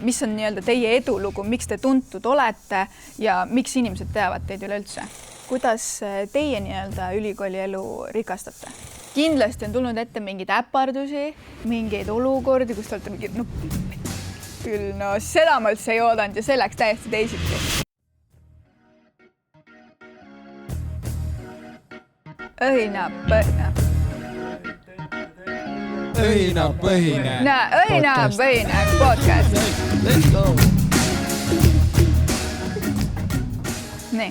Mis on nii-öelda teie edulugu, miks te tuntud olete ja miks inimesed teavad teid üleüldse? Kuidas teie nii-öelda ülikooli elu rikastate? Kindlasti on tulnud ette mingeid äpardusi, mingeid olukordi, kus te olete mingi, seda ma üldse ei oodanud ja see läks täiesti teisiti. Õhinapõhine podcast. Nii.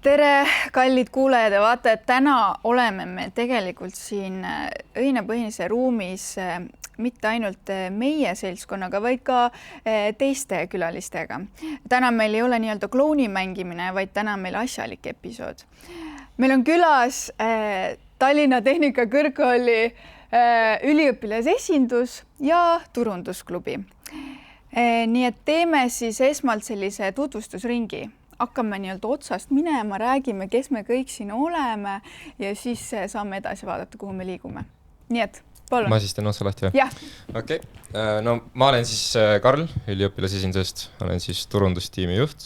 Tere, kallid kuulajad ja vaatajad. Täna oleme me tegelikult siin õhinapõhinise ruumis mitte ainult meie seltskonnaga, vaid ka teiste külalistega. Täna meil ei ole nii-öelda klouni mängimine, vaid täna meil asjalik episood. Meil on külas Tallinna Tehnikakõrgkooli üliõpilasesindus ja turundusklubi. Nii et teeme siis esmalt sellise tutvustusringi. Hakkame nii-öelda otsast minema, räägime, kes me kõik siin oleme ja siis saame edasi vaadata, kuhu me liigume. Nii et, palun. Ma siis teen otsa lahti või? Jah. Okei. No ma olen siis Karl üliõpilasesindusest, olen siis turundustiimi juht.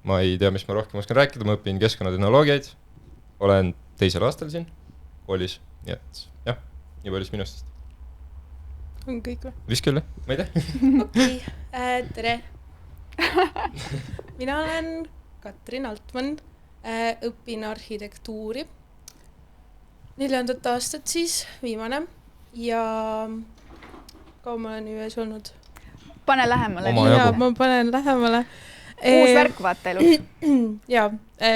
Ma ei tea, mis ma rohkem oskan rääkida, ma õpin keskkonnatehnoloogiaid. Olen 2. aastal siin koolis, nii et jah, nii palju minust. On kõik või? Vist küll, ma ei tea. Okei, tere. Mina olen Katrin Altman, õpin arhitektuuri. 4. aastat siis, viimane. Ja kaua ma olen ühes olnud? Pane lähemale. Ja ma panen lähemale. Uus värk vaata elus. Jaa,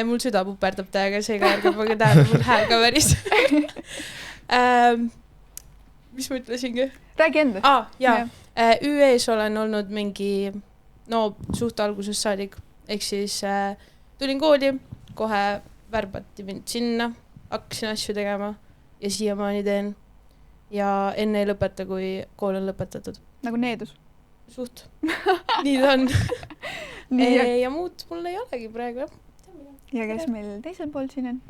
mul süda puperdab täiega, seega ärge pange tähele, mul hääl ka väris. Mis ma ütlesingi? Räägi enda. Jaa. ÜEs olen olnud mingi, suht algusest saadik. Ehk siis tulin kooli, kohe värbati mind sinna, hakkasin asju tegema ja siiamaani teen. Ja enne ei lõpeta, kui kool on lõpetatud. Nagu needus. Suht. Nii ta on. Ja muud mul ei olegi praegu. Ja kes meil teisel pool siin on?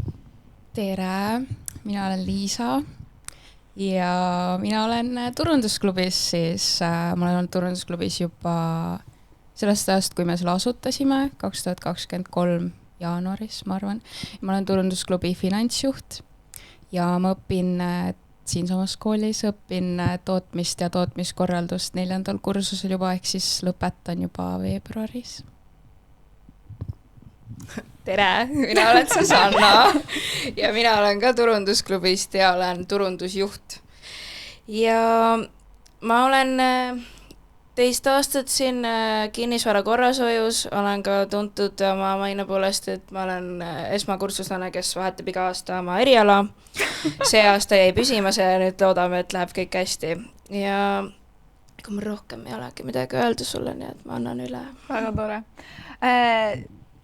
Tere, mina olen Liisa ja mina olen turundusklubis, siis ma olen olnud turundusklubis juba sellest ajast, kui me selle asutasime, 2023 jaanuaris, ma arvan. Ma olen turundusklubi finantsjuht ja ma õpin siin samas koolis, õpin tootmist ja tootmiskorraldust 4. kursusel juba, ehk siis lõpetan juba veebruaris. Tere, mina olen Susanna ja mina olen ka turundusklubist ja olen turundusjuht. Ja ma olen 2 aastat siin kinnisvara korrashoius, olen ka tuntud oma maine poolest, et ma olen esmakursuslane, kes vahetab iga aasta oma eriala. See aasta jäi püsimas ja nüüd loodame, et läheb kõik hästi. Ja kui mul rohkem ei olegi midagi öelda sulle, nii et ma annan üle. Väga tore.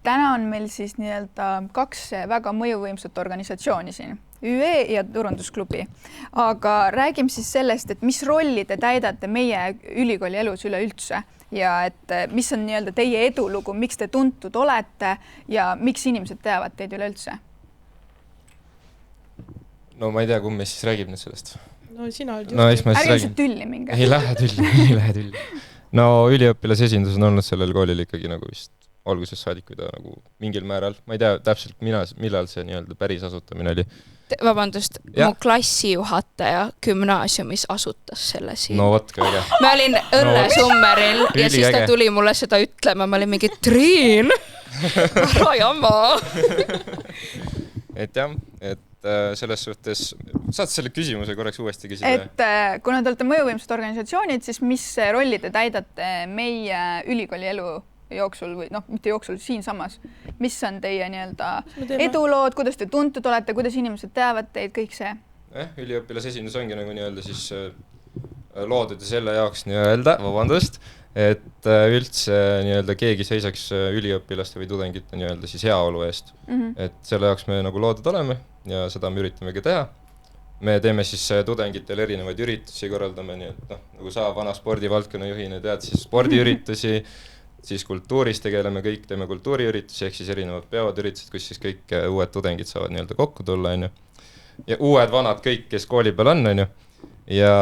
Täna on meil siis nii-öelda 2 väga mõjuvõimsat organisatsiooni siin, ÜE ja turundusklubi. Aga räägime siis sellest, et mis rolli te täidate meie ülikooli elus üleüldse ja et mis on nii-öelda teie edulugu, miks te tuntud olete ja miks inimesed teavad teid üleüldse? No ma ei tea, kumb me siis räägib nüüd sellest. No sina oled just. Ärge lihtsalt tülli minge. Ei lähe tülli. No üliõpilasesindus on olnud sellel koolil ikkagi nagu vist alguses saadik, kui ta nagu mingil määral, ma ei tea täpselt millal see nii-öelda päris asutamine oli. Vabandust, mu klassijuhataja gümnaasiumis asutas selle siin. No võt ka õige. Ma olin õllesummeril ja siis ta tuli mulle seda ütlema, ma olin mingi Triin, ära jama. Et jah, et selles suhtes, saad selle küsimuse korraks uuesti küsida? Et kuna te olete mõjuvõimsad organisatsioonid, siis mis rolli te täidate meie ülikooli elu jooksul või mitte jooksul, siin samas. Mis on teie nii-öelda edulood, kuidas te tuntud olete, kuidas inimesed teavad teid, kõik see? Üliõpilasesindus ongi nagu nii-öelda siis loodud selle jaoks nii-öelda, vabandust, et üldse nii-öelda keegi seisaks üliõpilaste või tudengite nii-öelda siis heaolu eest. Et selle jaoks me nagu loodud oleme ja seda me üritame ka teha. Me teeme siis tudengitel erinevaid üritusi, korraldame nii, et nagu sa vana spordivaldkonna juhina tead, siis spordiüritusi, siis kultuuris tegeleme, kõik teeme kultuuriüritusi, ehk siis erinevad peavad üritused, kus siis kõik uued tudengid saavad nii-öelda kokku tulla, ja uued vanad kõik, kes kooli peal on, ja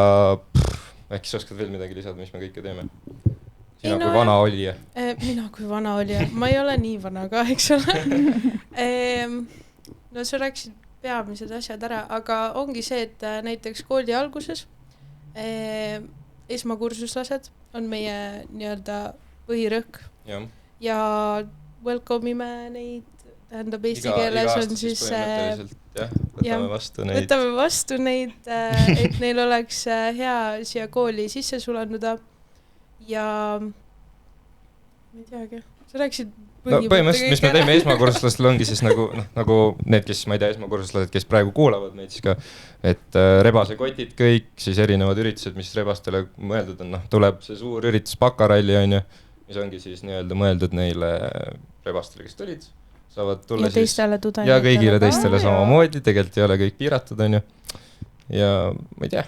äkki sa oskad veel midagi lisada, mis me kõike teeme? Ei, Sina no, kui vana olija. Mina kui vana olija, ma ei ole nii vana ka, eks ole. No sa rääkisid peamised asjad ära, aga ongi see, et näiteks kooli alguses esmakursuslased on meie nii-öelda põhirõhk ja welcome ime neid, tähendab eesti keeles on siis võtame vastu neid, et neil oleks hea siia kooli sisse sulanduda ja ma ei teagi, sa rääkisid põhimõtteliselt, mis me teeme esmakursuslastel ongi siis nagu need, kes, ma ei tea, esmakursuslased, kes praegu kuulavad meid siis ka, et rebasekotid kõik, siis erinevad üritused, mis rebastele mõeldud on, tuleb see suur üritus Bakaralli on ju, mis ongi siis nii-öelda mõeldud neile rebastele, kes tulid, saavad tulla ja teistele tudengitele. Ja kõigile teistele samamoodi, tegelikult ei ole kõik piiratud on ju, ja ma ei tea,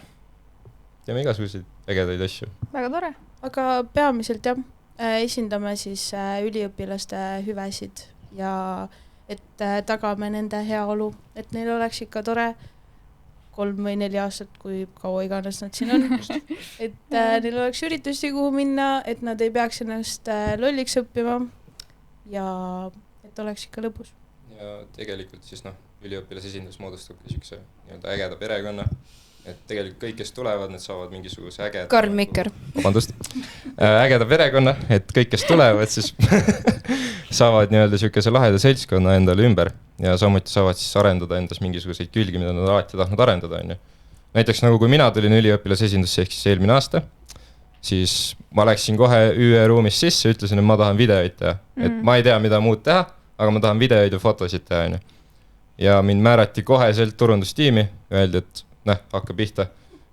teeme igasuguseid ägedaid asju. Väga tore. Aga peamiselt jah, esindame siis üliõpilaste hüvesid ja et tagame nende heaolu, et neil oleks ikka tore 3 või 4 aastat, kui kaua iganes nad siin on, et neil oleks üritusi, kuhu minna, et nad ei peaks ennast lolliks õppima ja et oleks ikka lõbus. Ja tegelikult siis üliõpilasesindus moodustabki niisuguse nii-öelda ägeda perekonna, et tegelikult kõik, kes tulevad, need saavad mingisuguse ägeda... Karl Mikker. Vabandust. Ägeda perekonna, et kõik, kes tulevad, siis saavad nii-öelda niisuguse laheda seltskonna endale ümber ja samuti saavad siis arendada endas mingisuguseid külgi, mida nad alati tahtnud arendada. On ju. Näiteks nagu kui mina tulin üliõpilasesindusse ehk siis eelmine aasta, siis ma läksin kohe ÜE ruumis sisse, ütlesin, et ma tahan videoid teha. Et ma ei tea, mida muud teha, aga ma tahan videoid ja fotosid teha. On ju. Ja mind määrati koheselt turundustiimi, öeldi, et hakka pihta.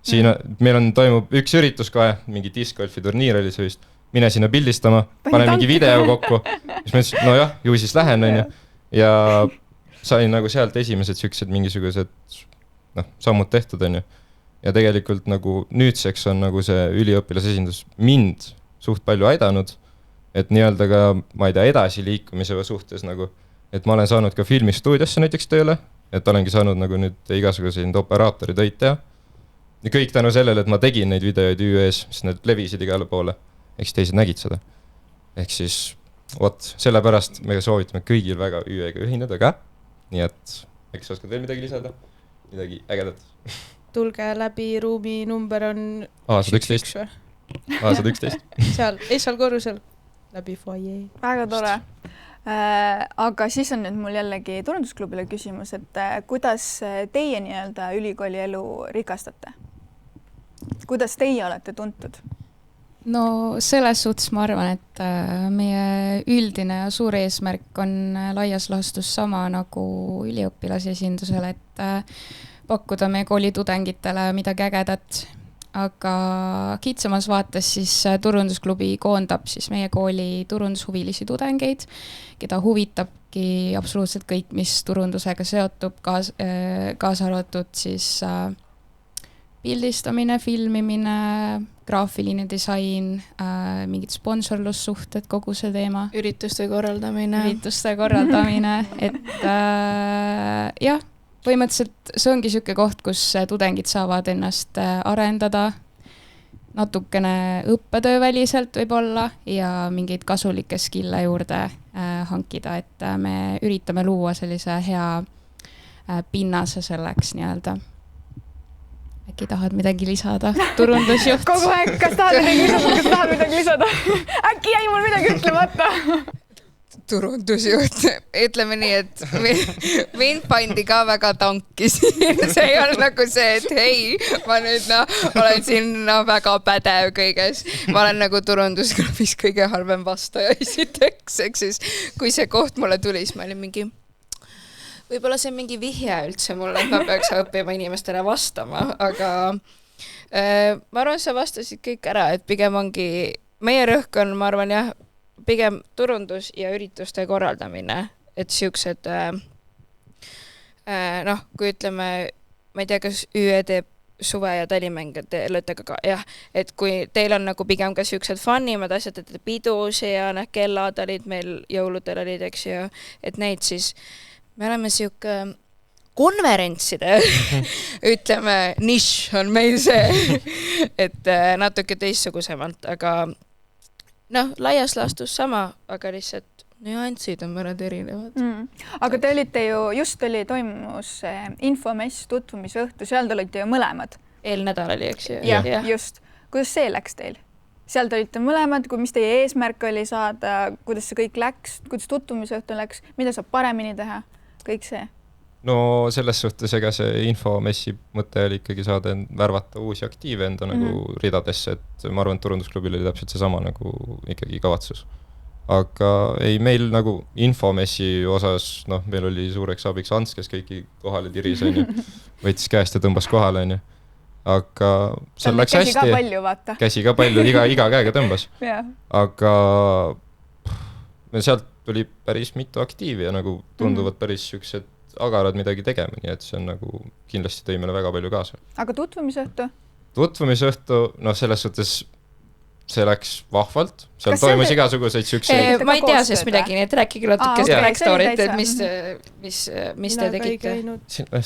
Siin meil toimub üks üritus kohe, mingi discgolfi turniir oli see vist, mine sinna pildistama, pane mingi video kokku, siis ma ütlesin, no jah, ju siis lähen, on ju, ja sain nagu sealt esimesed siuksed mingisugused sammud tehtud, on ju, ja tegelikult nagu nüüdseks on nagu see üliõpilasesindus mind suht palju aidanud, et nii-öelda ka, ma ei tea, edasi liikumise suhtes nagu, et ma olen saanud ka filmistuudiosse näiteks tööle, et olengi saanud nagu nüüd igasuguseid operaatori töid teha. Ja kõik tänu sellele, et ma tegin neid videoid ÜEs, mis need levisid igale poole. Eks teised nägid seda. Ehk siis, sellepärast me soovitame kõigil väga ÜEga ühineda ka. Nii et, eks oskad veel midagi lisada? Midagi ägedat. Tulge läbi, ruumi number on... A111. A111. Seal, eesal korrusel. Läbi foyer. Väga tore. Aga siis on nüüd mul jällegi turundusklubile küsimus, et kuidas teie nii-öelda ülikooli elu rikastate? Kuidas teie olete tuntud? No selles suhtes ma arvan, et meie üldine ja suur eesmärk on laias laastus sama nagu üliõpilasesindusel, et pakkuda meie kooli tudengitele midagi ägedat. Aga kitsamas vaates siis turundusklubi koondab siis meie kooli turundushuvilisi tudengeid, keda huvitabki absoluutselt kõik, mis turundusega seotub, kaasa arvatud siis pildistamine, filmimine, graafiline disain, mingid sponsorlussuhted, kogu see teema. Ürituste korraldamine, et jah, põhimõtteliselt see ongi niisugune koht, kus tudengid saavad ennast arendada, natukene õppetööväliselt võib-olla ja mingeid kasulikke skille juurde hankida, et me üritame luua sellise hea pinnase selleks nii-öelda. Äkki tahad midagi lisada? Turundusjuht. Kogu aeg, kas tahad midagi lisada? Äkki jäi mul midagi ütlemata? Turundusjuht, ütleme nii, et mind pandi ka väga tanki siin, see ei ole nagu see, et hei, ma nüüd olen siin väga pädev kõiges, ma olen nagu turundusklubis kõige halvem vastaja esiteks, eks siis, kui see koht mulle tuli, siis ma olin mingi, võib-olla see on mingi vihje üldse mulle, et ma peaks õppima inimestele vastama, aga ma arvan, sa vastasid kõik ära, et pigem ongi, meie rõhk on, ma arvan jah, pigem turundus ja ürituste korraldamine, et siuksed kui ütleme, ma ei tea, kas ÜE teeb suve- ja talimänged löötega ka, jah, et kui teil on nagu pigem ka siuksed funimad asjad, et pidusi ja kellad olid meil, jõuludel olid, eks ju, et neid siis, me oleme siuke konverentside ütleme, nišš on meil see, et natuke teistsugusemalt, aga noh, laias laastus sama, aga lihtsalt nüansid on mõned erinevad. Aga te olite ju, just toimus infomess, tutvumisõhtu, seal te olite ju mõlemad. Eelnädal oli, eks ju? Jah, just. Kuidas see läks teil? Seal te olite mõlemad, mis teie eesmärk oli saada, kuidas see kõik läks, kuidas tutvumisõhtu läks, mida saab paremini teha, kõik see? No selles suhtes, ega see infomessi mõte oli ikkagi saada värvata uusi aktiive enda nagu ridadesse, et ma arvan, et turundusklubil oli täpselt seesama nagu ikkagi kavatsus. Aga ei, meil nagu infomessi osas, noh, meil oli suureks abiks Ants, kes kõiki kohale tiris, võttis käest ja tõmbas kohale, aga seal läks hästi. Käsi ka palju, vaata. Käsi ka palju, iga käega tõmbas. Aga sealt tuli päris mitu aktiivi ja nagu tunduvad päris siuksed agarad midagi tegema, nii et see on nagu kindlasti tõi meile väga palju kaasa. Aga tutvumisõhtu? Tutvumisõhtu, noh, selles suhtes see läks vahvalt, seal toimus igasuguseid siukseid. Ma ei tea sest midagi, nii et rääkige natukest backstory't, et mis te tegite.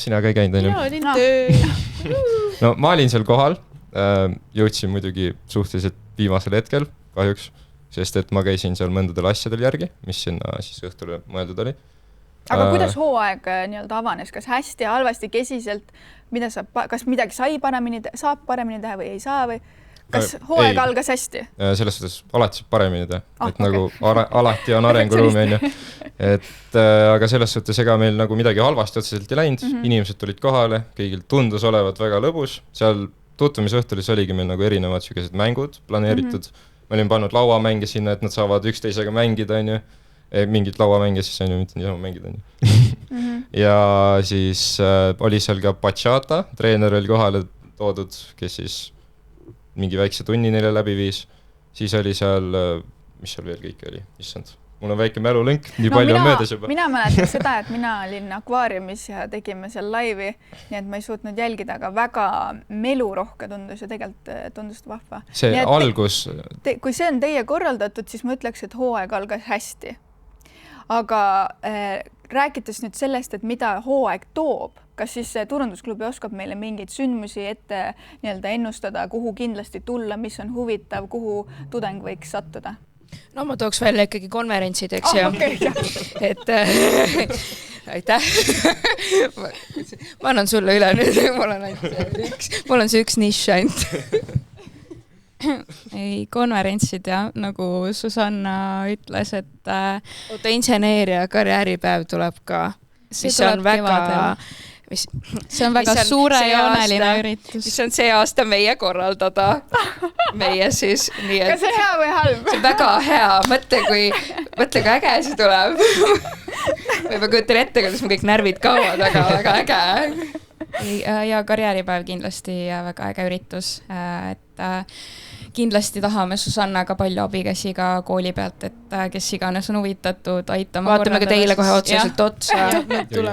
Sina ka ei käinud, on ju? Mina olin töö. No ma olin seal kohal, jõudsin muidugi suhteliselt viimasel hetkel, kahjuks, sest et ma käisin seal mõndadel asjadel järgi, mis sinna siis õhtule mõeldud oli. Aga kuidas hooaeg nii-öelda avanes, kas hästi, halvasti, kesiselt, kas midagi saab paremini teha või ei saa või? Kas hooaeg algas hästi? Selles suhtes alati saab paremini teha, et nagu alati on arenguruumi, on ju. Aga selles suhtes ega meil nagu midagi halvasti otseselt ei läinud, inimesed tulid kohale, kõigil tundus olevat väga lõbus, seal tutvumisõhtulis oligi meil nagu erinevad sellised mängud planeeritud, ma olin pannud lauamänge sinna, et nad saavad üksteisega mängida, on ju, mingit lauamänge siis on ju, mitte niisama mängida, on ju. Ja siis oli seal ka bachata, treener oli kohale toodud, kes siis mingi väikse tunni neile läbi viis, siis oli seal, mis seal veel kõik oli, issand, mul on väike mälulõnk, nii palju on möödas juba. Mina mäletan seda, et mina olin akvaariumis ja tegime seal laivi, nii et ma ei suutnud jälgida, aga väga melurohke tundus ja tegelikult tundus vahva. See algus... Kui see on teie korraldatud, siis ma ütleks, et hooaeg algas hästi. Aga rääkides nüüd sellest, et mida hooaeg toob, kas siis turundusklubi oskab meile mingeid sündmusi ette nii-öelda ennustada, kuhu kindlasti tulla, mis on huvitav, kuhu tudeng võiks sattuda? No ma tooks välja ikkagi konverentsid, eks ju. Et aitäh. Ma annan sulle üle nüüd, mul on see üks nišš ainult. Ei, konverentsid ja nagu Susanna ütles, et oota, inseneeria karjääripäev tuleb ka, mis on väga... See on väga suurejooneline üritus. Mis on see aasta meie korraldada. Meie siis. Kas see hea või halb? See on väga hea. Mõtle, kui äge see tuleb. Või ma kujutan ette, kuidas me kõik närvid kaovad, aga väga äge. Ja karjääripäev kindlasti väga äge üritus. Et kindlasti tahame Susannaga palju abikäsi ka kooli pealt, et kes iganes on huvitatud aitama. Vaatame ka teile kohe otseselt otsa.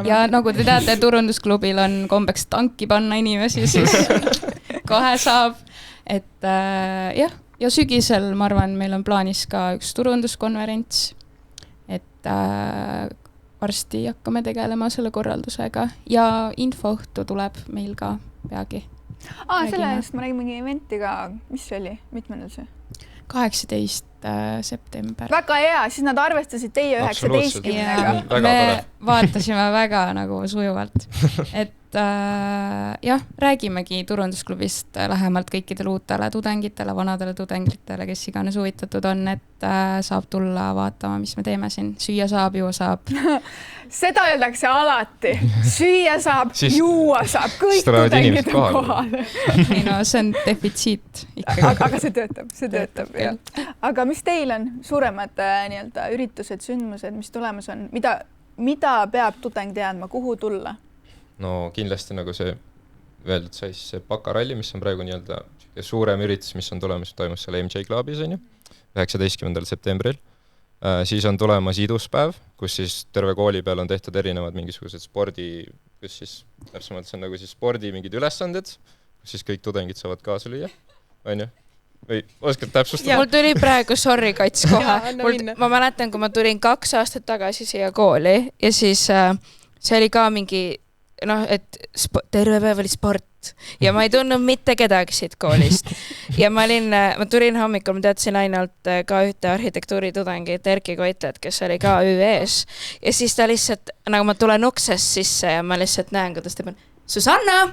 Ja nagu te teate, turundusklubil on kombeks tanki panna inimesi, siis kohe saab. Et jah, ja sügisel ma arvan, meil on plaanis ka üks turunduskonverents, et varsti hakkame tegelema selle korraldusega ja infoõhtu tuleb meil ka peagi. Selle eest ma räägin mingi eventi ka, mis see oli, mitmendal see? 18. september. Väga hea, siis nad arvestasid teie 19-ga. Me vaatasime väga nagu sujuvalt, et jah, räägimegi turundusklubist lähemalt kõikidele uutele tudengitele, vanadele tudengitele, kes iganes huvitatud on, et saab tulla vaatama, mis me teeme siin. Süüa saab, juua saab. Seda öeldakse alati. Süüa saab, juua saab, kõik tudengid on kohal. Ei no, see on defitsiit. Aga see töötab. Aga mis teil on suuremad nii-öelda üritused, sündmused, mis tulemas on? Mida peab tudeng teadma, kuhu tulla? No kindlasti nagu see öeldud sai see bakaralli, mis on praegu nii-öelda suurem üritus, mis on tulemas, toimus seal MJ Clubis, on ju, 19. septembril. Siis on tulemas iduspäev, kus siis terve kooli peal on tehtud erinevad mingisugused spordi, kus siis täpsemalt see on nagu siis spordi mingid ülesanded, kus siis kõik tudengid saavad kaasa lüüa, on ju? Või oskad täpsustada? Mul tuli praegu, sorry Kats, kohe. Ma mäletan, kui ma tulin 2 aastat tagasi siia kooli ja siis see oli ka mingi noh, et terve päev oli sport ja ma ei tundnud mitte kedagi siit koolist. Ja ma tulin hommikul, ma teadsin ainult ka ühte arhitektuuritudengit Erki Koitlet, kes oli ka ÜE-s ja siis ta lihtsalt, nagu ma tulen uksest sisse ja ma lihtsalt näen, kuidas ta Susanna,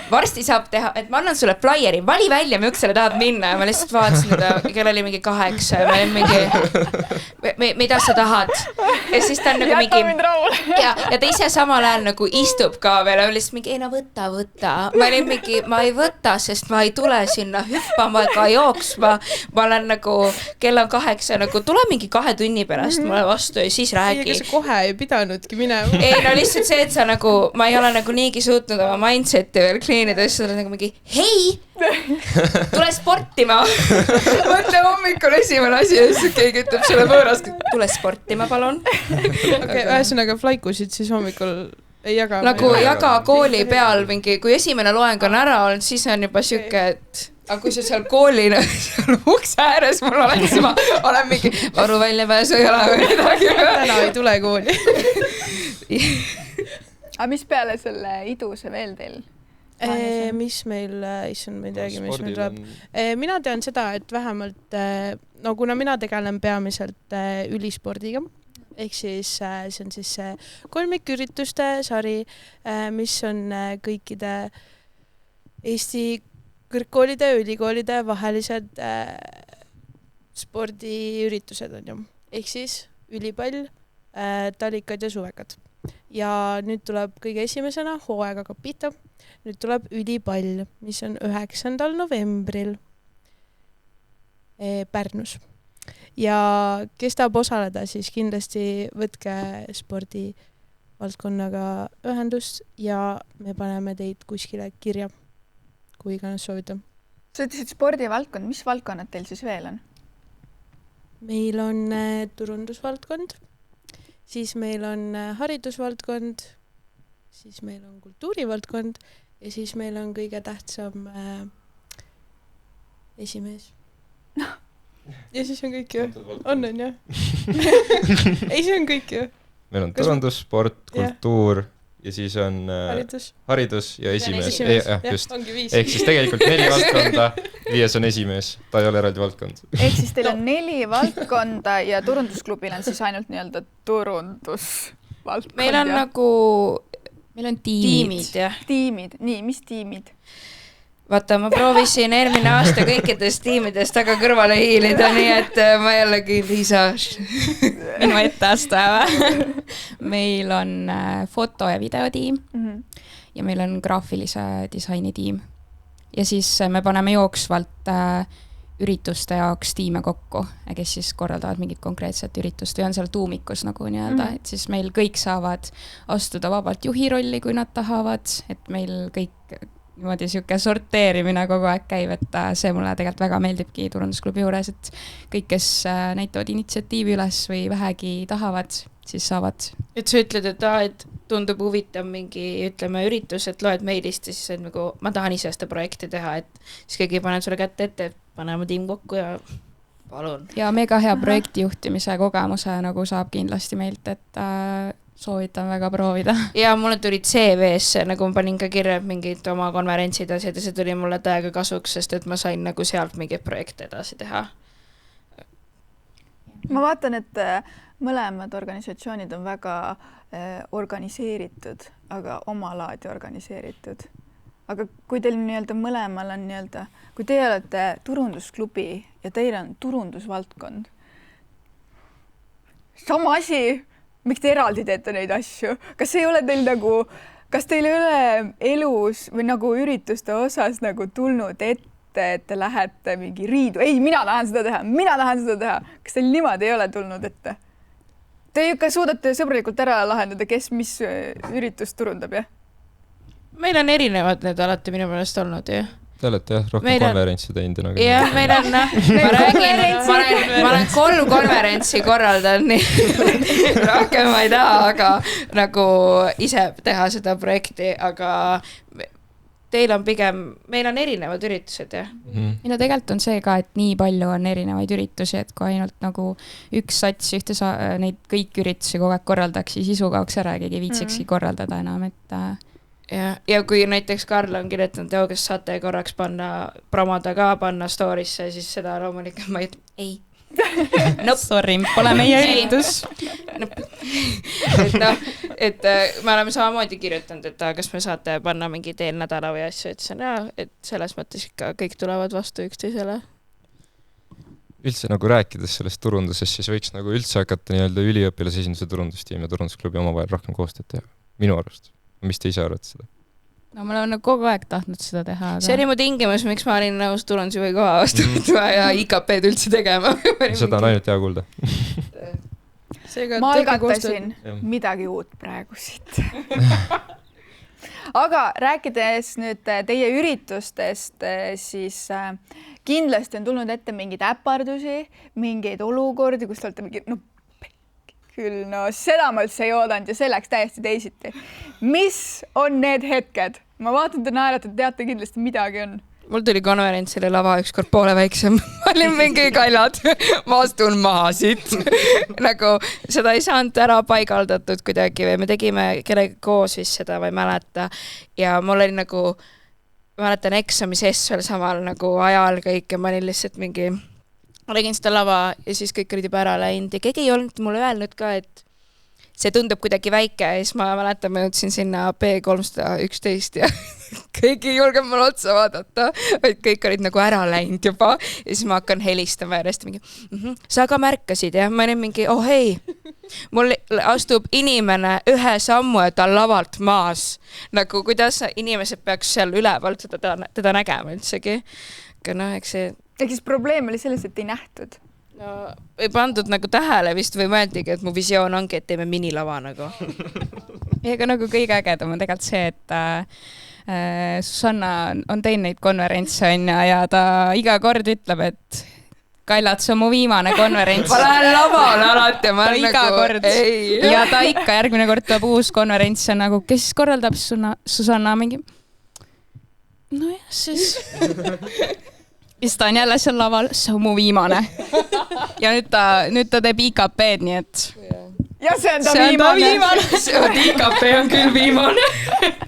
varsti saab teha, et ma annan sulle flyeri, vali välja, miuksele tahad minna ja ma lihtsalt vaatasin teda, kell oli mingi 8 ja ma olin mingi, mida sa tahad? Ja siis ta on nagu mingi, ja ta ise samal ajal nagu istub ka veel ja lihtsalt mingi, ei no võta. Ma olin mingi, ma ei võta, sest ma ei tule sinna hüppama ega jooksma. Ma olen nagu, kell on 8, nagu tule mingi 2 tunni pärast mulle vastu ja siis räägi. Ega sa kohe ei pidanudki minema. Ei no lihtsalt see, et sa nagu, ma ei ole nagu niigi suutnud oma mindseti veel kliinida, siis sa oled nagu mingi, hei, tule sportima. Mõtle hommikul esimene asi ja siis keegi ütleb sulle võõras, tule sportima, palun. Okay, ühesõnaga flaikusid siis hommikul ei jaga. Nagu jaga kooli peal mingi, kui esimene loeng on ära olnud, siis on juba siuke, et aga kui sa seal koolina, seal ukse ääres mul olen, siis ma olen mingi varu väljapääsu ei ole või midagi. Täna ei tule kooli. Aga mis peale selle iduse veel teil? Mis meil, issand, ma ei teagi, mis meil tuleb. Mina tean seda, et vähemalt, no kuna mina tegelen peamiselt ülispordiga, ehk siis see on siis kolmikürituste sari, mis on kõikide Eesti kõrgkoolide ja ülikoolide vahelised spordiüritused on ju. Ehk siis ülipall, talikad ja suvekad. Ja nüüd tuleb kõige esimesena, hooaeg hakkab pihta, nüüd tuleb ülipall, mis on 9. novembril Pärnus. Ja kes tahab osaleda, siis kindlasti võtke spordivaldkonnaga ühendust ja me paneme teid kuskile kirja, kui iganes soovida. Sa ütlesid spordivaldkond, mis valdkonnad teil siis veel on? Meil on turundusvaldkond, siis meil on haridusvaldkond, siis meil on kultuurivaldkond ja siis meil on kõige tähtsam esimees. Ja siis on kõik ju. On ju? Ei, see on kõik ju. Meil on turundus, sport, kultuur ja siis on haridus ja esimees. Just. Ehk siis tegelikult 4 valdkonda, 5 on esimees, ta ei ole eraldi valdkond. Ehk siis teil on 4 valdkonda ja turundusklubil on siis ainult nii-öelda turundusvaldkond. Meil on nagu meil on tiimid. Tiimid, nii, mis tiimid? Vaata, ma proovisin eelmine aasta kõikidest tiimidest taga kõrvale hiilida, nii et ma jällegi Liisa. Minu etteastaja. Meil on foto- ja videotiim ja meil on graafilise disaini tiim. Ja siis me paneme jooksvalt ürituste jaoks tiime kokku, kes siis korraldavad mingit konkreetset üritust või on seal tuumikus nagu nii-öelda, et siis meil kõik saavad astuda vabalt juhi rolli, kui nad tahavad, et meil kõik niimoodi siuke sorteerimine kogu aeg käib, et see mulle tegelikult väga meeldibki turundusklubi juures, et kõik, kes näitavad initsiatiivi üles või vähegi tahavad, siis saavad. Et sa ütled, et tundub huvitav mingi, ütleme, üritus, et loed meilist ja siis on nagu, ma tahan ise seda projekti teha, et siis keegi paneb sulle kätte ette, paneme tiim kokku ja palun. Ja mega hea projektijuhtimise kogemuse nagu saab kindlasti meilt, et soovitan väga proovida. Ja mulle tuli CV-sse, nagu ma panin ka kirja mingid oma konverentsid asjad ja see tuli mulle täiega kasuks, sest et ma sain nagu sealt mingeid projekte edasi teha. Ma vaatan, et mõlemad organisatsioonid on väga organiseeritud, aga omalaadi organiseeritud. Aga kui teil nii-öelda mõlemal on nii-öelda, kui teie olete turundusklubi ja teil on turundusvaldkond, sama asi, miks te eraldi teete neid asju? Kas ei ole teil nagu, kas teil ei ole elus või nagu ürituste osas nagu tulnud ette, et te lähete mingi riidu? Ei, mina tahan seda teha. Kas teil niimoodi ei ole tulnud ette? Te ikka suudate sõbralikult ära lahendada, kes mis üritust turundab, jah? Meil on erinevad need alati minu meelest olnud, jah. Te olete jah, rohkem konverentsi teinud. Jah, meil on, ma olen 3 konverentsi korraldan, nii rohkem ma ei taha, aga nagu ise teha seda projekti, aga teil on pigem, meil on erinevad üritused, jah? no tegelikult on see ka, et nii palju on erinevaid üritusi, et kui ainult nagu üks sats neid kõik üritusi kogu aeg korraldaks, siis isu kaoks ära ja keegi ei viitsikski korraldada enam, et ja kui näiteks Karl on kirjutanud, kas saate korraks promoda ka, panna story'sse, siis seda loomulikult ma ei. Nope. Sorry, pole meie üritus. et me oleme samamoodi kirjutanud, et kas me saate panna mingi eelnädala või asju, et selles mõttes ikka kõik tulevad vastu üksteisele. Üldse nagu rääkides sellest turundusest, siis võiks nagu üldse hakata nii-öelda üliõpilasesinduse turundustiim ja turundusklubi omavahel rohkem koostööd teha, minu arust. Mis te ise arvate seda? No ma olen kogu aeg tahtnud seda teha. Aga... See oli mu tingimus, miks ma olin nõus turundusjuhi koha vastu ja IKP-d üldse tegema. Seda on ainult hea kuulda. Ma algatasin midagi uut praegu siit. Aga rääkides nüüd teie üritustest, siis kindlasti on tulnud ette mingeid äpardusi, mingeid olukordi, kus te olete mingi, küll, seda ma üldse ei oodanud ja see läks täiesti teisiti. Mis on need hetked? Ma vaatan, te naerate, teate kindlasti midagi on. Mul tuli konverentsile lava ükskord poole väiksem. Ma olin mingi kaljad. Ma astun maha siit. Nagu seda ei saanud ära paigaldatud kuidagi või me tegime kellega koos vist seda või mäleta. Ja mul oli nagu, mäletan eksami sess veel samal nagu ajal kõik ja ma olin lihtsalt mingi... Ma tegin seda lava ja siis kõik olid juba ära läinud ja keegi ei olnud mulle öelnud ka, et see tundub kuidagi väike ja siis ma mäletan, ma jõudsin sinna B311 ja kõik ei julge mulle otsa vaadata, vaid kõik olid nagu ära läinud juba ja siis ma hakkan helistama järjest mingi, sa ka märkasid ja ma olin mingi, oh hei, mul astub inimene ühe sammu ja ta on lavalt maas. Nagu kuidas inimesed peaks seal üleval teda nägema üldsegi. Aga eks see... Ehk siis probleem oli selles, et ei nähtud? No, ei pandud nagu tähele vist või mõeldigi, et mu visioon ongi, et teeme minilava nagu. Ega nagu kõige ägedam on tegelikult see, et Susanna on teinud neid konverentse ja ta iga kord ütleb, et Kailat, see on mu viimane konverents. Ma lähen lavale alati ja ma olen iga nagu... Kord. Ja ta ikka järgmine kord tuleb uus konverents ja nagu, kes korraldab Susanna mingi... No jah, siis... Siis ta on jälle seal laval, see on mu viimane. Ja nüüd ta teeb IKP-d, nii et... Ja see on ta viimane. IKP on küll viimane.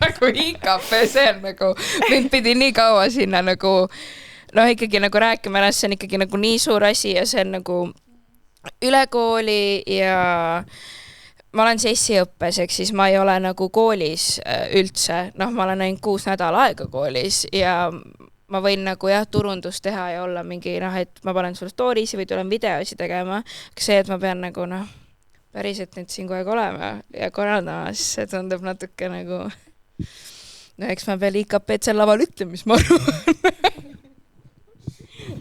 Nagu IKP, see on nagu... Mind pidi nii kaua sinna nagu... No ikkagi nagu rääkima ennast, see on ikkagi nagu nii suur asi ja see on nagu üle kooli ja... Ma olen sessiõppes, ehk siis ma ei ole nagu koolis üldse. Noh, ma olen ainult 6 nädala aega koolis ja... Ma võin nagu turundust teha ja olla mingi, et ma panen sulle storiesi või tulen videosi tegema. Aga see, et ma pean nagu, päriselt nüüd siin kogu aeg olema ja korraldama, siis see tundub natuke nagu, eks ma veel IKP-d seal laval ütle, mis ma arvan.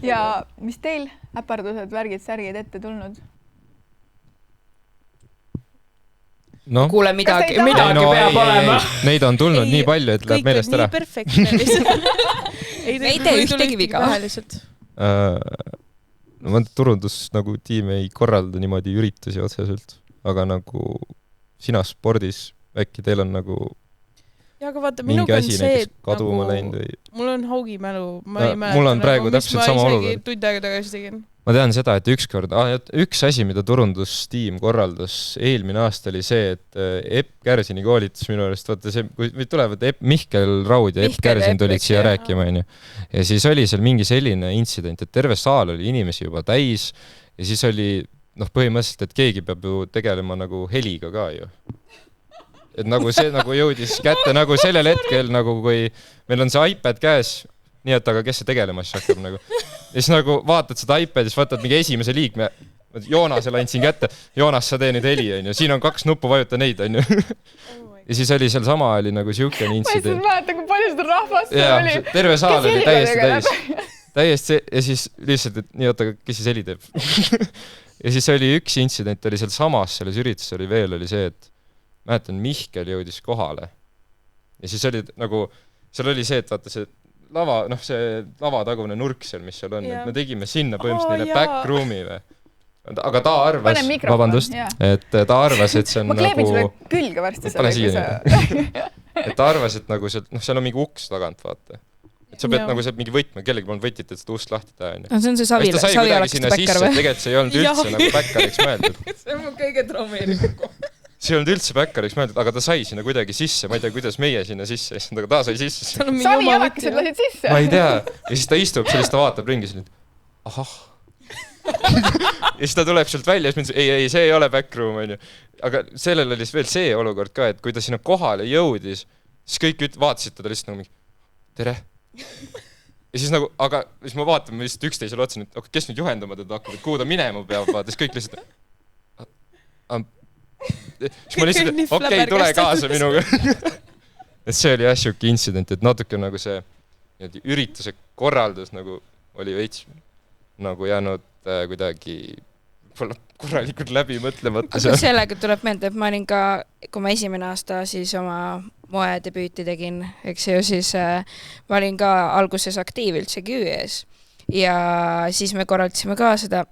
Ja mis teil äpardused, värgid, särgid ette tulnud? No. Kuule, midagi peab olema. Neid on tulnud nii palju, et läheb meelest ära. Kõik on nii perfektne lihtsalt. Me ei tee ühtegi viga. Ma turundus nagu tiim ei korralda niimoodi üritusi otseselt, aga nagu sina spordis äkki teil on nagu ja, aga vaata, mingi asi näiteks kaduma läinud või... Mul on haugimälu, ma ei mäleta. Mul on praegu täpselt sama olukord. Mis ma isegi tund aega tagasi tegin. Ma tean seda, et üks asi, mida turundustiim korraldas eelmine aasta oli see, et Epp Kärsini koolitus minu arust, vaata see, kui tulevad Mihkel Raud ja Epp Kärsin tulid siia rääkima, ja siis oli seal mingi selline intsident, et terve saal oli inimesi juba täis ja siis oli põhimõtteliselt, et keegi peab ju tegelema nagu heliga ka ju. Et nagu see nagu jõudis kätte nagu sellel hetkel, nagu kui meil on see iPad käes, nii et aga kes see tegelema siis hakkab nagu. Ja siis nagu vaatad seda iPadis, vaatad mingi esimese liikme, Joonasele andsin kätte, Joonas, sa tee nüüd heli, on ju. Siin on 2 nuppu, vajuta neid, on ju. Ja siis oli seal sama, oli nagu siukene intsident. Ma ei mäeta, kui palju seda rahvast oli. Terve saal oli täiesti täis. Täiesti, ja siis lihtsalt, et nii oota, kes siis heli teeb. Ja siis oli üks intsident, oli seal samas, selles üritus oli veel, oli see, et mäletan, Mihkel jõudis kohale. Ja siis oli nagu, seal oli see, et vaata see lava, see lavatagune nurk seal, mis seal on, et me tegime sinna põhimõtteliselt neile backroom'i või. Aga ta arvas, vabandust, et ta arvas, et see on ma kleebin nagu... sulle külge varsti pane siia. et ta arvas, et nagu seal on mingi uks tagant, vaata. Et sa pead Joo. nagu sealt mingi võtme, kellegi polnud võtit, et seda ust lahti teha, onju. see on see Ja siis ta sai kuidagi Saviolakste sinna backer sisse, või? tegelikult see ei olnud üldse nagu backeriks mõeldud. see on mu kõige traumeerikum koht. See ei olnud üldse backeriks mõeldud, aga ta sai sinna kuidagi sisse, ma ei tea, kuidas meie sinna sisse, aga ta sai sisse. tal on mingi oma savijalakesed võti. lasid sisse. Ma ei tea. Ja siis ta istub, siis ta vaatab ringi siin, et ahah. Ja siis ta tuleb sealt välja, siis mõtles, ei, see ei ole backroom, onju. Aga sellel oli veel see olukord ka, et kui ta sinna kohale jõudis, siis kõik vaatasid teda lihtsalt nagu mingi, tere. Ja siis nagu, aga siis ma vaatan, ma lihtsalt üksteisele otsin, et kes nüüd juhendama teda hakkab, et kuhu ta minema peab, vaatas kõik lihtsalt. Siis ma lihtsalt, okei, tule kaasa minuga. Et see oli siuke intsident, et natuke nagu see ürituse korraldus nagu oli veits nagu jäänud kuidagi korralikult läbi mõtlemata. Aga sellega tuleb meelde, et ma olin ka, kui ma esimene aasta siis oma moedebüüti tegin, eks ju, siis ma olin ka alguses aktiiv üldsegi ÜEs ja siis me korraldasime ka seda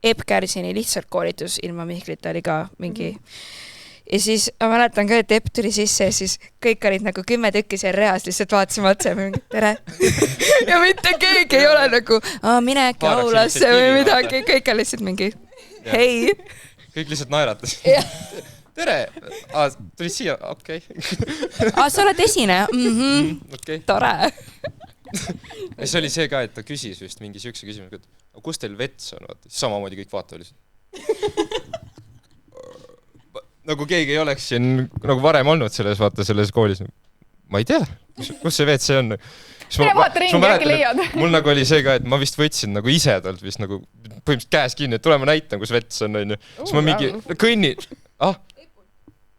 Epp Kärsini lihtsalt koolitus ilma Mihklita oli ka mingi ja siis ma mäletan ka, et Epp tuli sisse ja siis kõik olid nagu 10 tükki seal reas, lihtsalt vaatasime otsa ja mingi tere ja mitte keegi ei ole nagu mine äkki aulasse või midagi, kõik on lihtsalt mingi hei. Kõik lihtsalt naeratas. Tere! Tulid siia? Okei. Sa oled esine? Okay. Tore. Ja see oli see ka, et ta küsis vist mingi siukse küsimus, et kus teil vets on? Samamoodi kõik vaatavad lihtsalt. Nagu keegi ei oleks siin nagu varem olnud selles koolis. Ma ei tea, kus see WC on. Mine vaata ringi, äkki leiad. Mul nagu oli see ka, et ma vist võtsin nagu ise talt vist nagu põhimõtteliselt käes kinni, et tule ma näitan, kus vets on. Siis ma mingi kõnnin.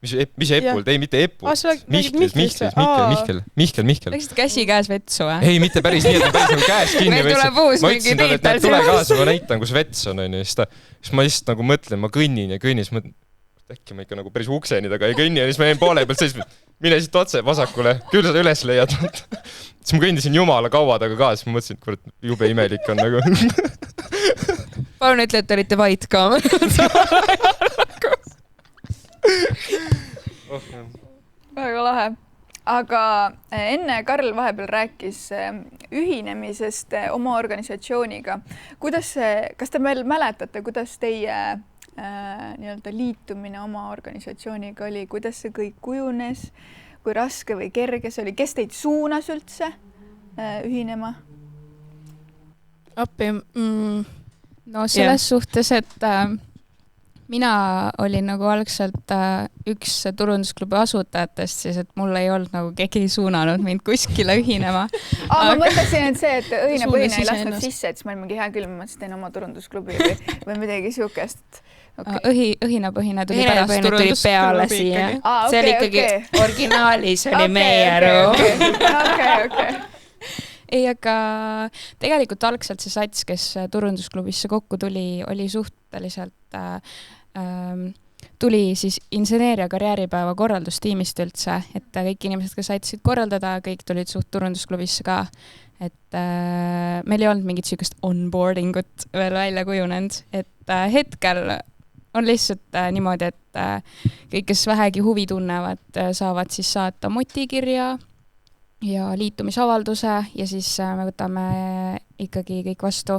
Mis Epult? Ei, mitte Epult. Mihkel. Läksid käsi käes vetsu või? Ei, mitte päris nii, et ma päris nagu käes kinni meil tuleb uus mingi tiitel. Tule kaasa, ma näitan, kus vets on. Siis ma lihtsalt nagu mõtlen, ma kõnnin ja kõnnin, siis mõtlen, äkki ma ikka nagu päris ukseni taga ei kõnni ja siis ma jäin poole pealt seisma, mine siit otse vasakule, küll sa üles leiad. Siis ma kõndisin jumala kaua taga ka, siis ma mõtlesin, et kurat, jube imelik on nagu. Palun ütle, et te olite vait ka. Väga lahe. Aga enne Karl vahepeal rääkis ühinemisest oma organisatsiooniga. Kas te veel mäletate, kuidas teie nii-öelda liitumine oma organisatsiooniga oli, kuidas see kõik kujunes, kui raske või kerge see oli, kes teid suunas üldse ühinema? Appi. No selles suhtes, et mina olin nagu algselt üks turundusklubi asutajatest, siis et mul ei olnud nagu keegi suunanud mind kuskile ühinema. Ma mõtlesin, et see, et Õina-Põhina ei lasknud sisse, et siis ma olin mingi hea küll, ma mõtlesin, teen oma turundusklubi või midagi siukest. Okay. Õhina-Põhina tuli pärast turundusklubi ikkagi. See oli ikkagi originaalis oli meie ruum. Okei. Ei, aga tegelikult algselt see sats, kes turundusklubisse kokku tuli, oli suhteliselt tuli siis inseneeria karjääripäeva korraldustiimist üldse, et kõik inimesed, kes aitasid korraldada, kõik tulid suht turundusklubisse ka, et meil ei olnud mingit sükest onboardingut veel välja kujunenud, et hetkel on lihtsalt niimoodi, et kõik, kes vähegi huvi tunnevad, saavad siis saata motikirja ja liitumisavalduse ja siis me võtame ikkagi kõik vastu,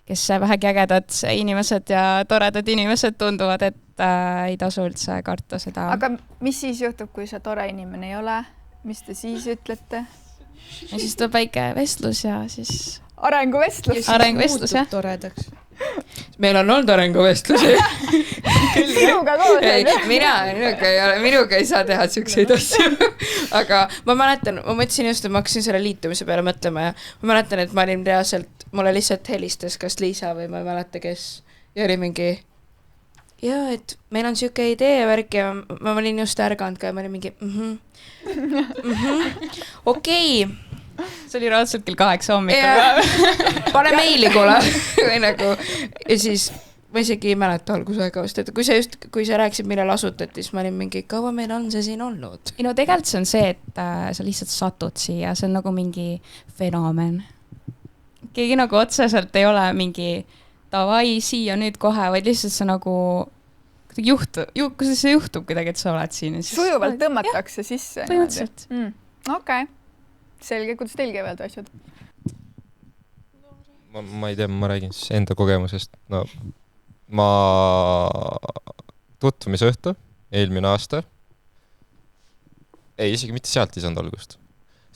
kes vähegi ägedad inimesed ja toredad inimesed tunduvad, et ei tasu üldse karta seda. Aga mis siis juhtub, kui sa tore inimene ei ole? Mis te siis ütlete? Ja siis tuleb väike vestlus ja siis... Arenguvestlus, jah. Toredaks. Meil on olnud arenguvestlusi. Sinuga koos. Minuga ei saa teha siukseid asju. Aga ma mäletan, ma mõtlesin just, et ma hakkasin selle liitumise peale mõtlema ja ma mäletan, et ma olin reaalselt, mulle lihtsalt helistas kas Liisa või ma ei mäleta, kes ja oli mingi et meil on siuke idee ja värk ja ma olin just ärganud ka ja ma olin mingi okei. See oli raudselt kell 8 hommikul. Pane meili kuule. Või nagu, ja siis ma isegi ei mäleta algusaega vast, et kui sa rääkisid, millal asutati, siis ma olin mingi, kaua meil on see siin olnud? No tegelikult see on see, et sa lihtsalt satud siia, see on nagu mingi fenomen. Keegi nagu otseselt ei ole mingi davai siia nüüd kohe, vaid lihtsalt see nagu, kuidas see juhtub kuidagi, et sa oled siin? Sujuvalt tõmmatakse sisse. Põhimõtteliselt. Okei. Selge, kuidas teil käivad asjad? Ma ei tea, ma räägin siis enda kogemusest. No, ma tutvumisõhtu eelmine aasta. Ei, isegi mitte sealt ei saanud algust.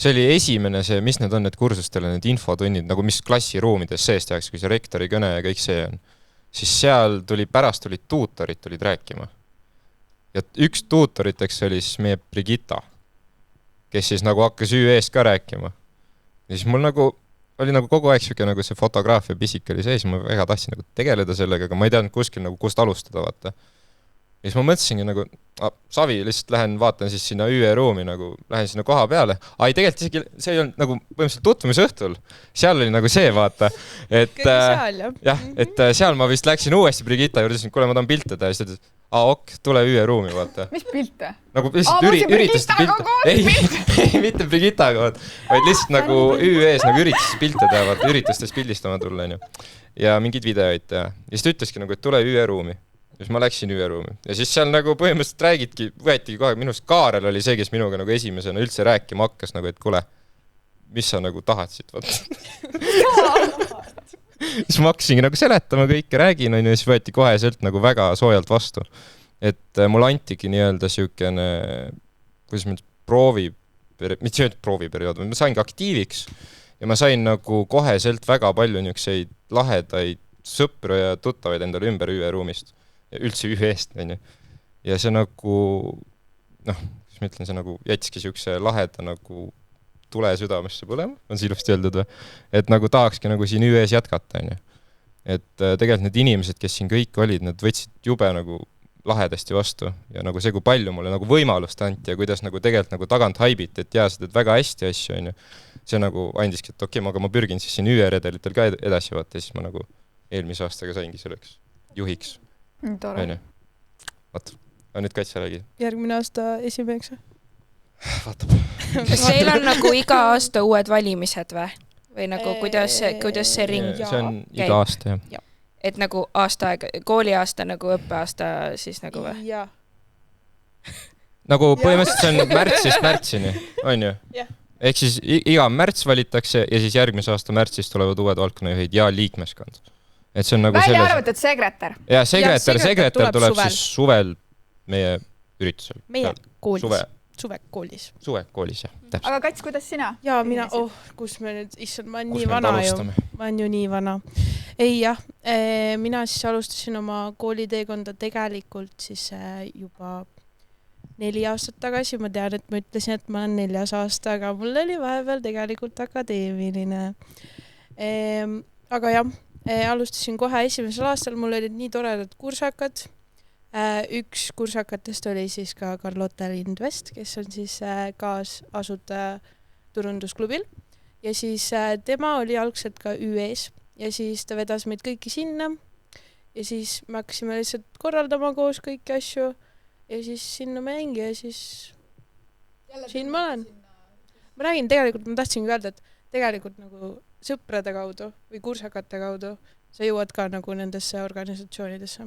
See oli esimene see, mis need on need kursustele, need infotunnid, nagu mis klassiruumides sees tehakse, kui see rektori kõne ja kõik see on. Siis seal pärast tulid tuutorid tulid rääkima. Ja üks tuutoriteks oli siis meie Brigitta, kes siis nagu hakkas ÜE-st ka rääkima. Ja siis mul nagu oli nagu kogu aeg siuke nagu see fotograafia pisik oli sees, ma väga tahtsin nagu tegeleda sellega, aga ma ei teadnud kuskil nagu kust alustada, vaata. Ja siis ma mõtlesingi nagu, savi, lihtsalt lähen vaatan siis sinna ÜE-ruumi, nagu lähen sinna koha peale. Ai, tegelikult isegi see ei olnud nagu põhimõtteliselt tutvumisõhtul. Seal oli nagu see, vaata. Et, seal, jah, et seal ma vist läksin uuesti Brigitta juurde, kuule, ma tahan pilte teha, siis ta ok, tule ÜE-ruumi, vaata. Mis pilte? Nagu lihtsalt üritasid pilte. Ei, mitte Brigittaga, vaid lihtsalt nagu ÜE-s nagu üritasid pilte teha, vaata, üritastes pildistama tulla, on ju. Ja mingid videoid teha. Ja siis ta ütleski nagu, et tule ÜE-ruumi. Ja siis ma läksin ÜE-ruumi. Ja siis seal nagu põhimõtteliselt räägidki, võetigi kohe, minust Kaarel oli see, kes minuga nagu esimesena üldse rääkima hakkas, nagu, et kuule, mis sa nagu tahad siit, vaata. Siis ma hakkasingi nagu seletama kõike, räägin, ja siis võeti koheselt nagu väga soojalt vastu. Et mul antigi nii-öelda siukene, kuidas ma mitte prooviperiood, ma saingi aktiiviks ja ma sain nagu koheselt väga palju niukseid lahedaid sõpru ja tuttavaid endale ümber ÜE-ruumist. Ja üldse ÜE-st, on ju. Ja see nagu, kuidas ma ütlen, see nagu jätski siukse laheda nagu tule südamesse põlema, on see ilusti öeldud või? Et nagu tahakski nagu siin ÜE-s jätkata, on ju. Et tegelikult need inimesed, kes siin kõik olid, nad võtsid jube nagu lahedasti vastu ja nagu see, kui palju mulle nagu võimalust anti ja kuidas nagu tegelikult nagu tagant haibiti, et jaa, sa teed väga hästi asju, on ju. See nagu andiski, et okei, aga ma pürgin siis siin ÜE-redelitel ka edasi vaata ja siis ma nagu eelmise aastaga saingi selleks juhiks. Tore. Vaata, on nüüd Katja räägi. Järgmine aasta esimeheks. Vaatab. Kas teil on nagu iga aasta uued valimised või? Või nagu kuidas see ring? See on iga aasta, jah. Et nagu aasta aega, kooliaasta nagu õppeaasta siis nagu või? Jaa. Nagu põhimõtteliselt see on märtsist märtsini, on ju? Ehk siis iga märts valitakse ja siis järgmise aasta märtsis tulevad uued valdkonnajuhid ja liikmeskond. Et see on nagu välja arvatud sekretär. Ja sekretär tuleb siis suvel meie üritusel. Meie koolis. Suvekoolis. Suvekoolis, jah. Täpselt. Aga Kats, kuidas sina? Jaa, mina, kus me nüüd, issand, ma olen nii vana ju. Ma olen ju nii vana. Ei jah, mina siis alustasin oma kooliteekonda tegelikult siis juba 4 aastat tagasi. Ma tean, et ma ütlesin, et ma olen 4. aasta, aga mul oli vahepeal tegelikult akadeemiline. Aga jah, alustasin kohe 1. aastal, mul olid nii toredad kursakad. Üks kursakatest oli siis ka Carlotta Lindvest, kes on siis kaasasutaja turundusklubil. Ja siis tema oli algselt ka ÜE-s ja siis ta vedas meid kõiki sinna. Ja siis me hakkasime lihtsalt korraldama koos kõiki asju ja siis sinna me jängi ja siis siin ma olen. Ma räägin, tegelikult ma tahtsin öelda, et tegelikult nagu sõprade kaudu või kursakate kaudu sa jõuad ka nagu nendesse organisatsioonidesse.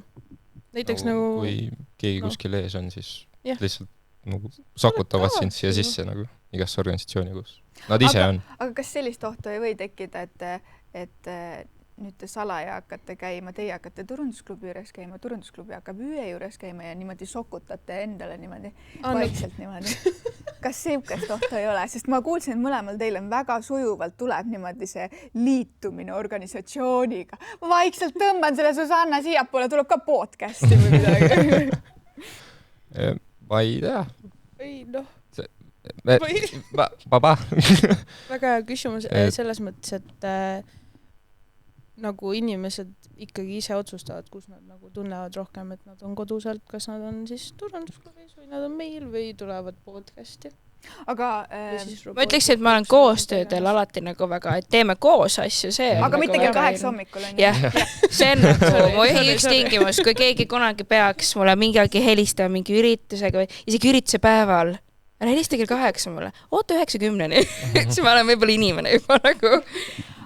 Näiteks nagu... Kui keegi kuskil ees on, siis lihtsalt nagu sakutavad sind siia sisse nagu igasse organisatsiooni, kus nad ise on. Aga kas sellist ohtu ei või tekkida, et nüüd te salaja hakkate käima, teie hakkate turundusklubi juures käima, turundusklubi hakkab ÜE juures käima ja niimoodi sokutate endale niimoodi vaikselt niimoodi. Kas siukest ohtu ei ole? Sest ma kuulsin, et mõlemal teil on väga sujuvalt tuleb niimoodi see liitumine organisatsiooniga. Ma vaikselt tõmban selle Susanna siiapoole, tuleb ka podcasti või midagi. Ma ei tea. Ei, noh. Vaba. Väga hea küsimus selles mõttes, et nagu inimesed ikkagi ise otsustavad, kus nad nagu tunnevad rohkem, et nad on koduselt, kas nad on siis turundusklubis või nad on meil või tulevad podcasti. Aga ma ütleks, et ma olen koostöödel alati nagu väga, et teeme koos asju, see aga nagu mitte kell 8 hommikul on. Jah, see on nagu mu üks tingimus, kui keegi kunagi peaks mulle mingagi helistama mingi üritusega või isegi ürituse päeval, helista kell 8 mulle, oota 90-ni, siis ma olen võib-olla inimene juba nagu.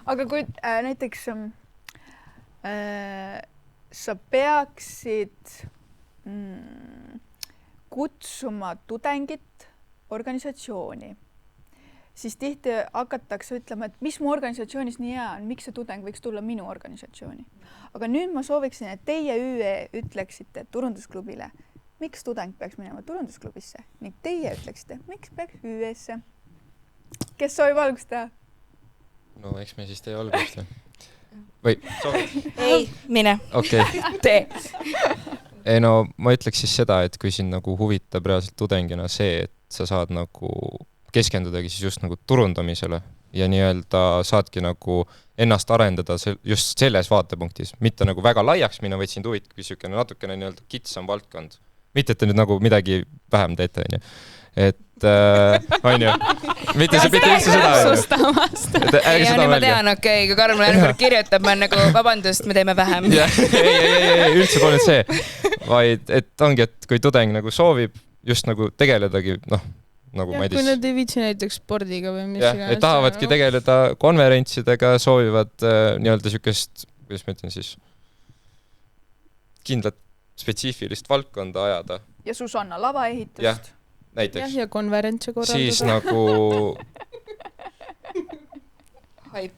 Aga kui näiteks sa peaksid kutsuma tudengit organisatsiooni, siis tihti hakatakse ütlema, et mis mu organisatsioonis nii hea on, miks see tudeng võiks tulla minu organisatsiooni. Aga nüüd ma sooviksin, et teie ÜE ütleksite turundusklubile, miks tudeng peaks minema turundusklubisse ning teie ütleksite, miks peaks ÜE-sse. Kes soovib algust teha? No eks me siis tee algust. Või soovid? ei, mine. Okei. Tee. Ei no ma ütleks siis seda, et kui sind nagu huvitab reaalselt tudengina see, et sa saad nagu keskendudagi siis just nagu turundamisele ja nii-öelda saadki nagu ennast arendada just selles vaatepunktis, mitte nagu väga laiaks minna, vaid sind huvitab natukene nii-öelda kitsam valdkond. Mitte, et te nüüd nagu midagi vähem teete, on ju. Et on ju, mitte üldse seda. Ei, ma tean, okei, kui Karmen järgmine kirjutab, ma on nagu vabandust, me teeme vähem. Ei, üldse pole see, vaid et ongi, et kui tudeng nagu soovib just nagu tegeledagi, nagu ma ei tea. Kui nad ei viitsi näiteks spordiga või mis iganes. Et tahavadki tegeleda konverentsidega, soovivad nii-öelda sükest, kuidas ma ütlen siis, kindlat spetsiifilist valdkonda ajada. Ja Susanna lavaehitust. Jah, näiteks. Ja konverentse korraldada. Siis nagu... Haip.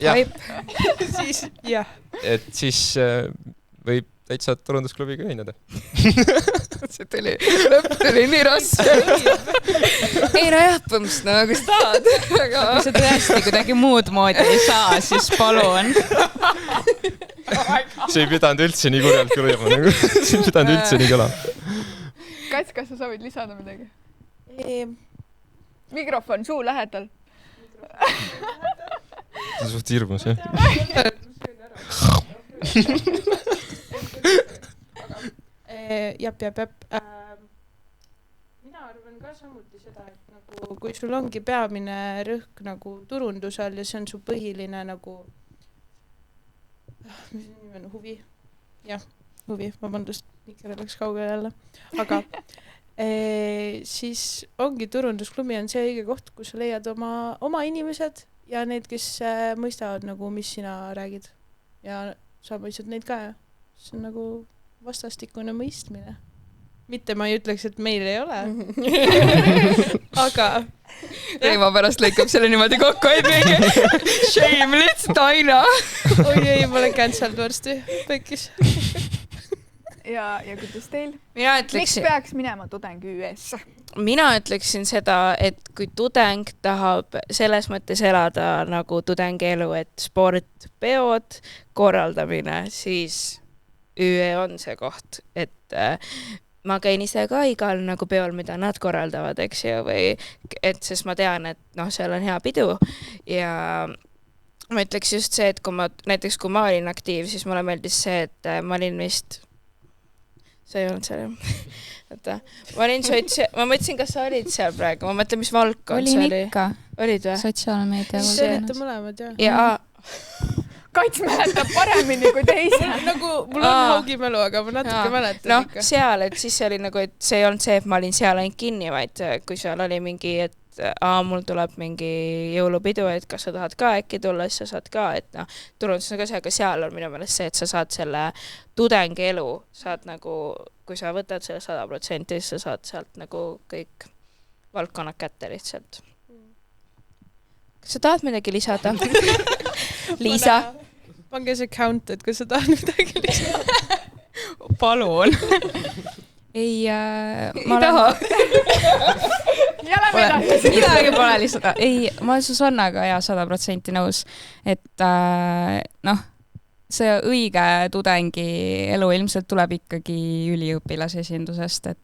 Siis, jah. Et siis võib täitsa turundusklubiga ühineda. See lõpp tuli nii raske. Ei no jah, põmst, no kus tahad. Kui sa tõesti kuidagi muud moodi ei saa, siis palun. See ei pidanud üldse nii kurjalt kõlama. See ei pidanud üldse nii kõlama. Kats, kas sa soovid lisada midagi? Ei. Mikrofon suu lähedal. See on suht hirmus, jah. Jap. Mina arvan ka samuti seda, et nagu, kui sul ongi peamine rõhk nagu turundusel ja see on su põhiline nagu mis on huvi? Jah, huvi, vabandust, Mikkel läks kaugele jälle. Aga siis ongi turundusklubi on see õige koht, kus sa leiad oma inimesed ja need, kes mõistavad nagu, mis sina räägid. Ja sa mõistad neid ka ja see on nagu vastastikune mõistmine. Mitte ma ei ütleks, et meil ei ole. Aga Reimo pärast lõikab selle niimoodi kokku, et mingi shame lihtsalt aina. Oi ei, ma olen cancelled varsti. Pekkis. Ja kuidas teil? Miks peaks minema tudeng ÜE-sse? Mina ütleksin seda, et kui tudeng tahab selles mõttes elada nagu tudengi elu, et sport, peod, korraldamine, siis ÜE on see koht, et ma käin ise ka igal nagu peol, mida nad korraldavad, eks ju, või et sest ma tean, et seal on hea pidu ja ma ütleks just see, et kui ma olin aktiiv, siis mulle meeldis see, et ma olin vist see ei olnud seal ma mõtlesin, kas sa olid seal praegu, ma mõtlen, mis valdkond see oli. Olin ikka. Olid või? Sotsiaalmeedia. Siis olite mõlemad, jah. Ja Kats mäletab paremini kui teise. Nagu mul on haugimälu, aga ma natuke mäletan ikka. Seal, et siis oli nagu, et see ei olnud see, et ma olin seal ainult kinni, vaid kui seal oli mingi, et mul tuleb mingi jõulupidu, et kas sa tahad ka äkki tulla, siis sa saad ka, et turundus on ka see, aga seal on minu meelest see, et sa saad selle tudengi elu, saad nagu, kui sa võtad selle 100%, siis sa saad sealt nagu kõik valdkonnad kätte lihtsalt. Kas sa tahad midagi lisada? Liisa? Pange see count, et kas sa tahad midagi lisada? Palun. Ei, ma taha. Midagi pole lisada. Ei, ma olen Susannaga 100% nõus, et see õige tudengi elu ilmselt tuleb ikkagi üliõpilasesindusest, et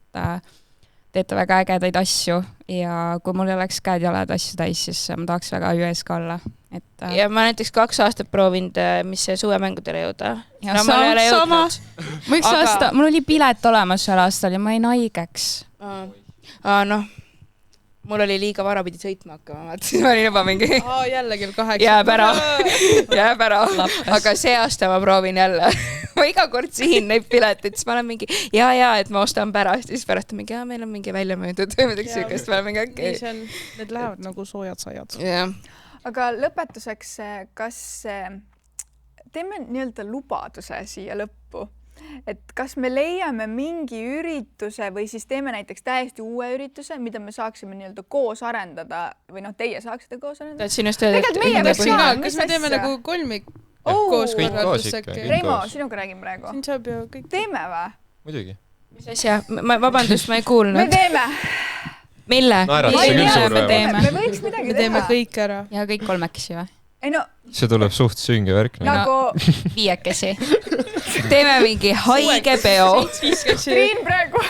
teete väga ägedaid asju ja kui mul oleks käed-jalad asju täis, siis ma tahaks väga ÜES ka olla. Ja ma näiteks 2 aastat proovinud, mis see suvemängudele jõuda. Ja sama. Mul oli pilet olemas seal aastal ja ma jäin haigeks. Mul oli liiga vara, pidi sõitma hakkama, siis ma olin juba mingi jälle kell 8. Jääb ära. Aga see aasta ma proovin jälle. Ma iga kord sihin neid piletit, siis ma olen mingi ja, et ma ostan pärast, siis pärast on mingi, meil on mingi välja möödud või midagi sükest, ma olen mingi okei. Need lähevad nagu soojad sajad. Aga lõpetuseks, kas teeme nii-öelda lubaduse siia lõppu, et kas me leiame mingi ürituse või siis teeme näiteks täiesti uue ürituse, mida me saaksime nii-öelda koos arendada või noh, teie saaksite koos arendada. tahtsin just öelda, Tegelikult meie võiks ka, kas me teeme nagu kolmik koos kõik koos korraldust ikka, äkki? kõik Reimo, koos. sinuga räägin praegu. siin saab ju kõik. Teeme või? muidugi. mis asja, vabandust, ma ei Me kuulnud. teeme. Mille? Naeratus Ei on küll tea, suur me rõõm. teeme. Me võiks midagi me teha. teeme kõik ära. ja kõik kolmekesi või? Ei no, see tuleb suht sünge värk. nagu 5 teeme mingi haige peo. Triin praegu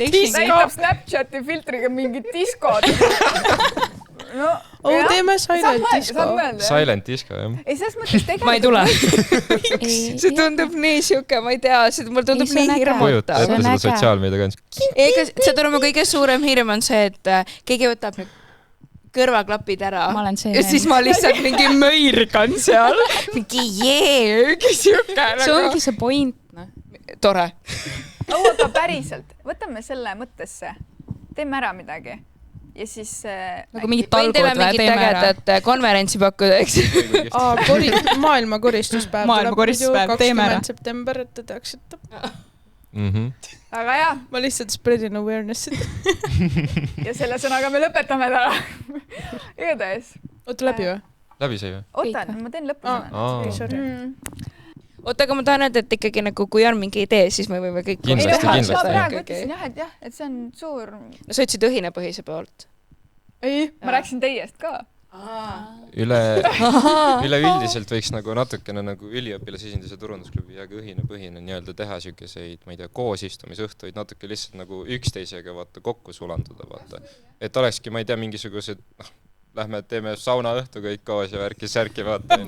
näitab Snapchati filtriga mingit diskod. No, teeme silent disco. Silent disco, jah. Ei, selles mõttes tegelikult... ma ei tule. see tundub nii siuke, ma ei tea, mul tundub Ei, see on nii äge. kujuta hirmutav. ette seda sotsiaalmeediakandis. ega see tuleb mu kõige suurem hirm on see, et keegi võtab need kõrvaklapid ära Ma olen see ja siis ma lihtsalt mingi möirgan seal. mingi siuke see ongi see point, noh. tore. aga päriselt, võtame selle mõttesse. Teeme ära midagi. Ja siis... nagu mingid võin talgud teile või mingit teeme ära. ägedat konverentsi pakkuda, eks? Maailma koristuspäev Maailma koristuspäev, teeme ära. 20. september, et te teaksite. Aga jah, ma lihtsalt spreadin awareness'it. ja selle sõnaga me lõpetame täna. Igatahes. oota, läbi või? läbi sai või? Oota, ma teen lõpusõna. Sorry. oota, aga ma tahan öelda, et ikkagi nagu kui on mingi idee, siis me võime kõik Kindlasti, ma kindlasti. praegu ütlesin jah, et see on suur... no sa ütlesid õhinapõhise poolt. Ei, ma rääkisin teiest ka. Üleüldiselt võiks nagu natukene nagu üliõpilasesinduse turundusklubi ja ka õhinapõhine nii-öelda teha siukeseid, ma ei tea, koosistumisõhtuid natuke lihtsalt nagu üksteisega vaata kokku sulanduda, vaata. Et olekski, ma ei tea, mingisugused, lähme teeme saunaõhtu kõik koos ja värki-särki vaata.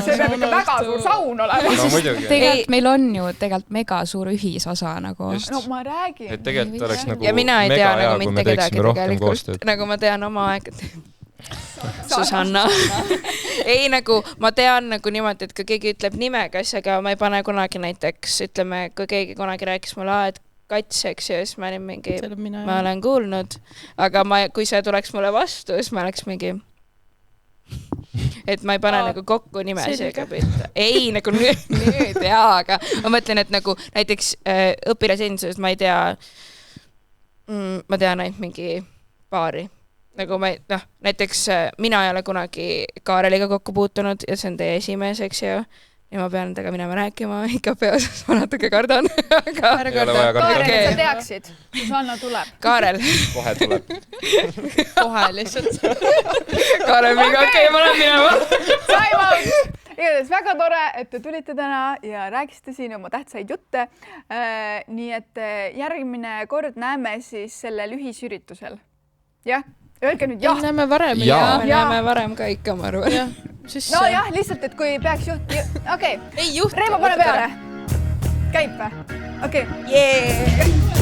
See peab ikka väga suur saun olema. No muidugi. tegelikult meil on ju tegelikult mega suur ühisosa nagu. Just. No ma räägin. Et tegelikult oleks nagu ja mina ei tea mega hea, nagu kui mitte me kedagi teeksime rohkem tegelikult, koostööd. nagu ma tean oma aeg. Susanna. ei, nagu ma tean nagu niimoodi, et kui keegi ütleb nimega asjaga, ma ei pane kunagi näiteks, ütleme, kui keegi kunagi rääkis mulle, et Kats, eks ju, siis ma olin mingi, ma olen kuulnud, aga kui see tuleks mulle vastu, siis ma oleks mingi, et ma ei pane nagu kokku nimesi ega pihta. Ei, nagu nüüd jaa, aga ma mõtlen, et nagu näiteks õpilasesinduses ma ei tea, ma tean ainult mingi paari. Nagu ma, näiteks mina ei ole kunagi Kaareliga kokku puutunud ja see on teie esimees, eks ju. Ja ma pean temaga minema rääkima ikka peosas, ma natuke kardan. Aga... Kaarel, sa teaksid, Susanna tuleb. Kaarel. Kohe tuleb. Kohe lihtsalt. Kaarel mingi, okei, ma lähen minema. Time out! Igatahes väga tore, et te tulite täna ja rääkisite siin oma tähtsaid jutte. Nii et järgmine kord näeme siis sellel ühisüritusel. Jah? Öelge nüüd jah. Näeme varem. Me näeme varem ka ikka, ma arvan. No jah, lihtsalt, et kui peaks juht... Okei. Ei juht. Reimo, pane peale. Käib või? Okei. Yeah!